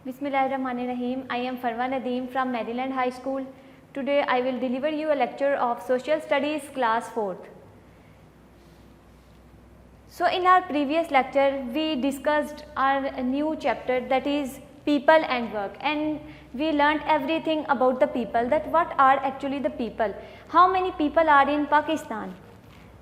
Bismillahirrahmanirrahim. I am Farwa Nadeem from Maryland High School. Today I will deliver you a lecture of Social Studies class 4th. So in our previous lecture we discussed our new chapter, that is people and work, and we learnt everything about the people, that what are actually the people, how many people are in Pakistan.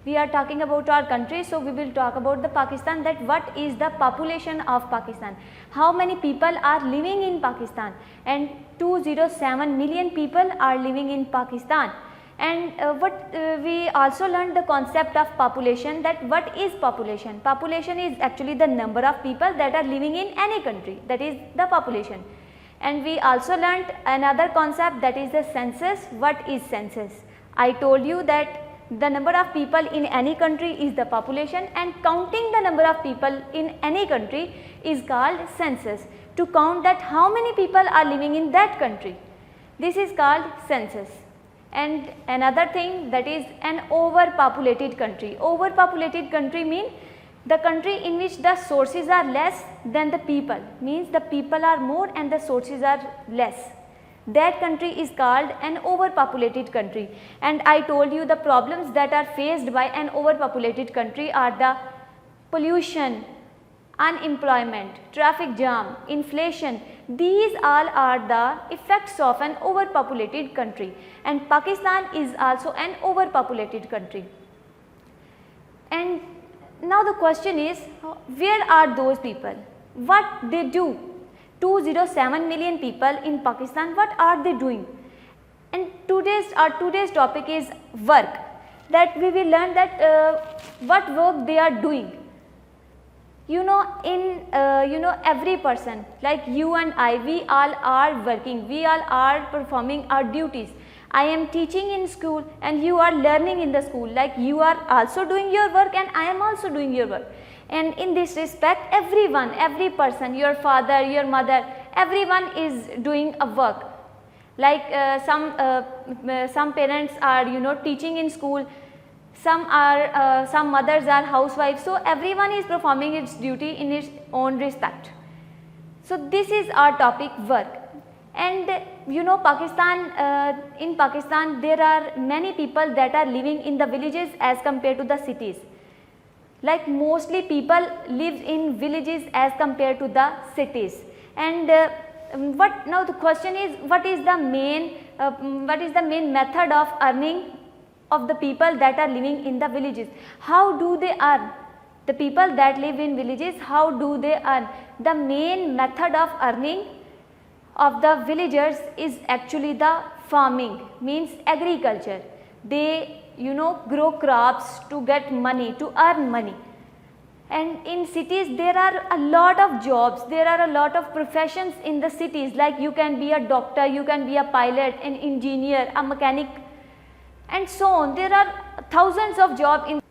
We are talking about our country, so we will talk about the Pakistan, that what is the population of Pakistan, how many people are living in Pakistan, and 207 million people are living in Pakistan. And we also learned the concept of population, that what is population. Population is actually the number of people that are living in any country, that is the population. And we also learned another concept, that is the census. What is census? I told you that the number of people in any country is the population, and counting the number of people in any country is called census. To count that how many people are living in that country, this is called census. And another thing, that is an overpopulated country. Overpopulated country means the country in which the sources are less than the people, means the people are more and the sources are less. That country is called an overpopulated country. And I told you the problems that are faced by an overpopulated country are the pollution, unemployment, traffic jam, inflation. These all are the effects of an overpopulated country, and Pakistan is also an overpopulated country. And now the question is, where are those people? What they do? 207 million people in Pakistan, what are they doing? And today's topic is work, that we will learn that what work they are doing. Every person like you and I, we all are working, we all are performing our duties. I am teaching in school and you are learning in the school, like you are also doing your work and I am also doing your work. And in this respect, everyone, every person, your father, your mother, everyone is doing a work. Like some parents are teaching in school, some mothers are housewives, so everyone is performing its duty in its own respect. So this is our topic, work. And Pakistan, in Pakistan there are many people that are living in the villages as compared to the cities. Like mostly people live in villages as compared to the cities. And now the question is, what is the main method of earning of the people that are living in the villages? How do they earn? The people that live in villages, how do they earn? The main method of earning of the villagers is actually the farming, means agriculture. They grow crops to get money, to earn money. And in cities there are a lot of jobs, there are a lot of professions in the cities, like you can be a doctor, you can be a pilot, an engineer, a mechanic, and so on. There are thousands of jobs in.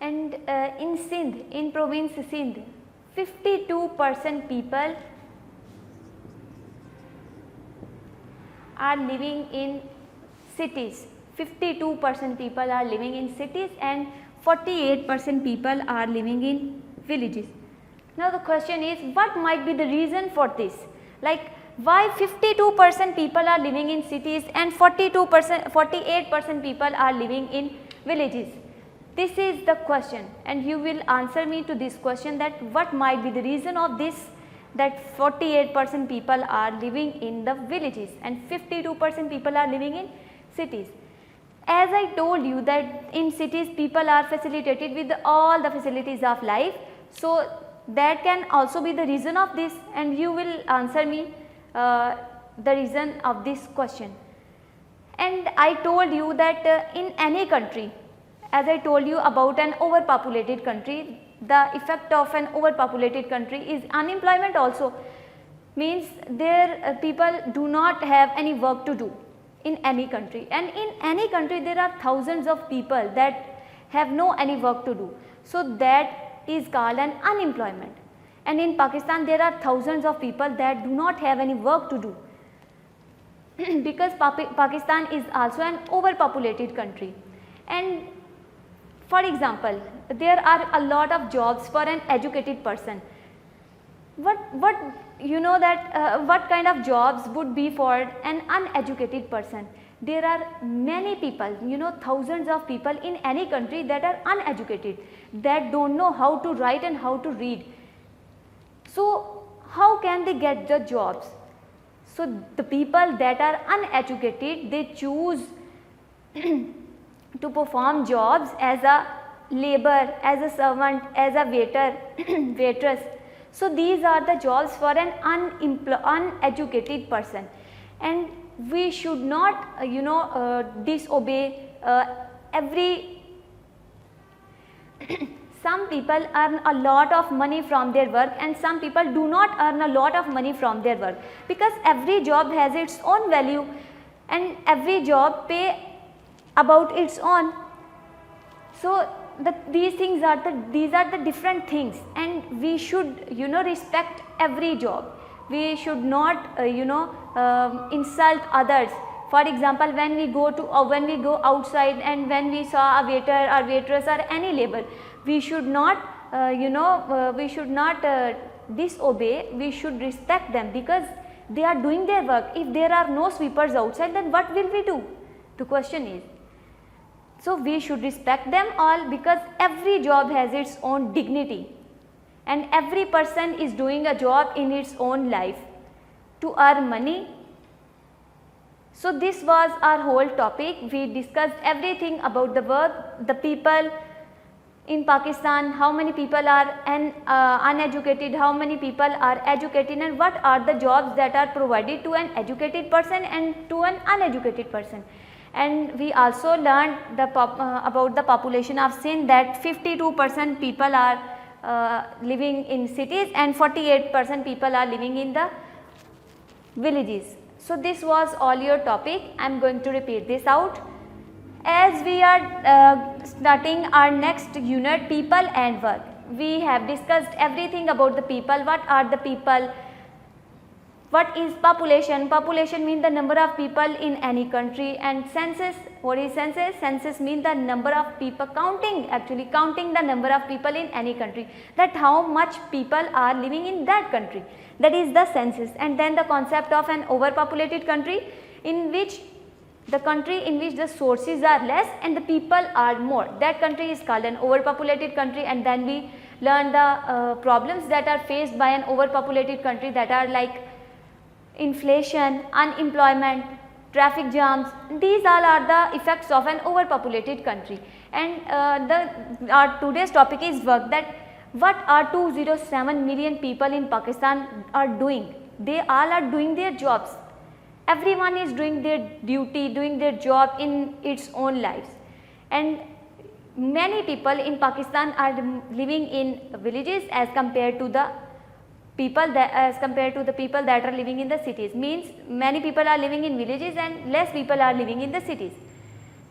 And in Sindh, in province Sindh, 52% people are living in cities. 52% people are living in cities and 48% people are living in villages. Now the question is, what might be the reason for this? Like why 52% people are living in cities and 48% people are living in villages? This is the question, and you will answer me to this question, that what might be the reason of this, that 48% people are living in the villages and 52% people are living in cities. As I told you that in cities people are facilitated with all the facilities of life, so that can also be the reason of this, and you will answer me the reason of this question. And I told you that in any country, as I told you about an overpopulated country, the effect of an overpopulated country is unemployment also, means there people do not have any work to do in any country, and in any country there are thousands of people that have no any work to do, so that is called an unemployment. And in Pakistan there are thousands of people that do not have any work to do because Pakistan is also an overpopulated country. And for example, there are a lot of jobs for an educated person. what you know that what kind of jobs would be for an uneducated person? There are many people, you know, thousands of people in any country that are uneducated, that don't know how to write and how to read. So how can they get the jobs? So the people that are uneducated, they choose to perform jobs as a labor, as a servant, as a waiter, waitress. So these are the jobs for an uneducated person, and we should not disobey every some people earn a lot of money from their work and some people do not earn a lot of money from their work, because every job has its own value and every job pay about its own. So these are the different things, and we should, you know, respect every job. We should not insult others. For example, when we go outside and when we saw a waiter or waitress or any labor, we should not disobey. We should respect them because they are doing their work. If there are no sweepers outside, then what will we do? The question is. So we should respect them all, because every job has its own dignity and every person is doing a job in its own life to earn money. So this was our whole topic. We discussed everything about the work, the people in Pakistan, how many people are uneducated, how many people are educated, and what are the jobs that are provided to an educated person and to an uneducated person. And we also learned about the population of Sindh, that 52% people are living in cities and 48% people are living in the villages. So this was all your topic. I am going to repeat this out. As we are starting our next unit, people and work, we have discussed everything about the people. What are the people? What is population? Population means the number of people in any country. And census, what is census? Census means the number of people, counting the number of people in any country, that how much people are living in that country, that is the census. And then the concept of an overpopulated country, in which the country in which the sources are less and the people are more, that country is called an overpopulated country. And then we learn the problems that are faced by an overpopulated country, that are like inflation, unemployment, traffic jams. These all are the effects of an overpopulated country. And our today's topic is work, that what are 207 million people in Pakistan are doing. They all are doing their jobs. Everyone is doing their duty, doing their job in its own lives. And many people in Pakistan are living in villages as compared to the people that are living in the cities. Means many people are living in villages and less people are living in the cities.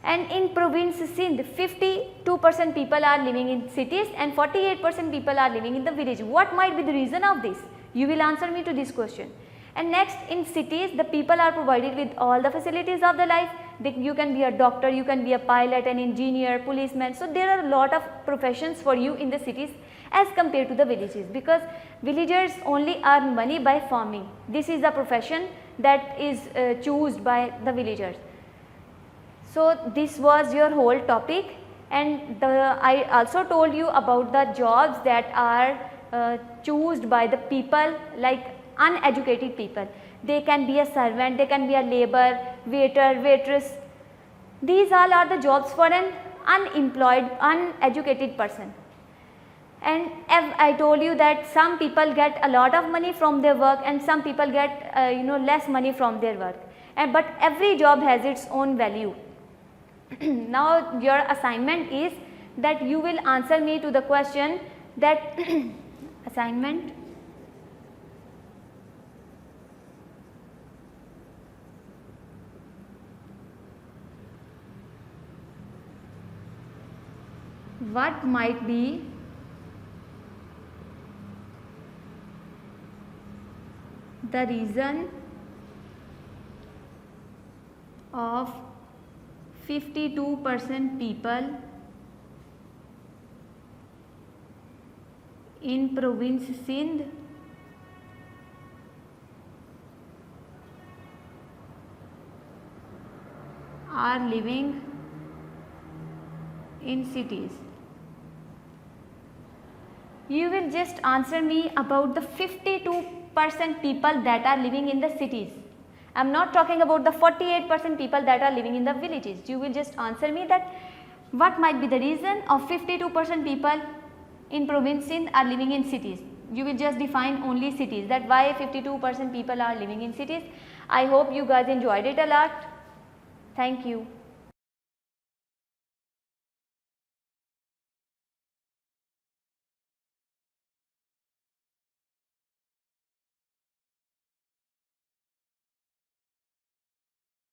And in province Sindh, 52% people are living in cities and 48% people are living in the village. What might be the reason of this? You will answer me to this question. And next, in cities, the people are provided with all the facilities of the life. You can be a doctor, you can be a pilot, an engineer, policeman. So there are a lot of professions for you in the cities as compared to the villages, because villagers only earn money by farming. This is the profession that is chosen by the villagers. So this was your whole topic, and I also told you about the jobs that are chosen by the people, like uneducated people. They can be a servant, they can be a labor, waiter, waitress. These all are the jobs for an unemployed, uneducated person. And I told you that some people get a lot of money from their work and some people get less money from their work. But every job has its own value. Now your assignment is that you will answer me to the question that assignment. What might be the reason of 52% people in province Sindh are living in cities. You will just answer me about the 52% people that are living in the cities. I am not talking about the 48% people that are living in the villages. You will just answer me that what might be the reason of 52% people in province Sindh are living in cities. You will just define only cities, that why 52% people are living in cities. I hope you guys enjoyed it a lot. Thank you.